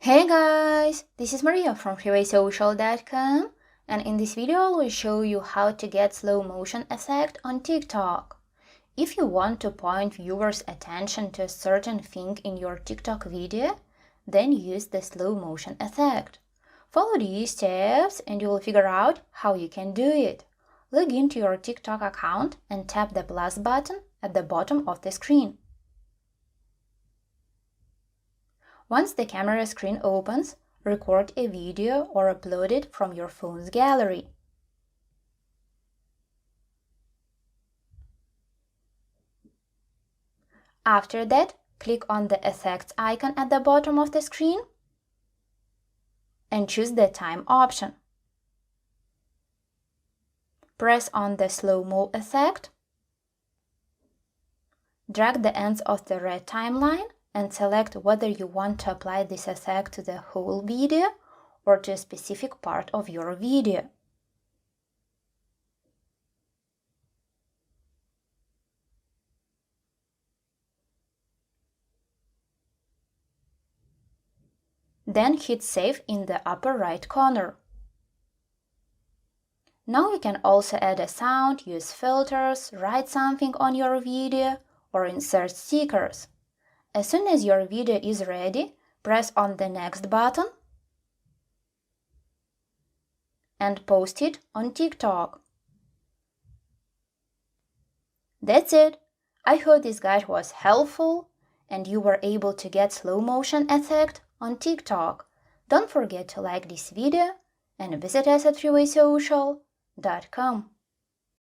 Hey guys, this is Maria from freewaysocial.com, and in this video I will show you how to get slow motion effect on TikTok. If you want to point viewers' attention to a certain thing in your TikTok video, then use the slow motion effect. Follow these steps and you will figure out how you can do it. Log into your TikTok account and tap the plus button at the bottom of the screen. Once the camera screen opens, record a video or upload it from your phone's gallery. After that, click on the effects icon at the bottom of the screen and choose the time option. Press on the slow-mo effect, drag the ends of the red timeline and select whether you want to apply this effect to the whole video or to a specific part of your video. Then hit Save in the upper right corner. Now you can also add a sound, use filters, write something on your video, or insert stickers. As soon as your video is ready, press on the next button and post it on TikTok. That's it! I hope this guide was helpful and you were able to get slow motion effect on TikTok. Don't forget to like this video and visit us at freewaysocial.com.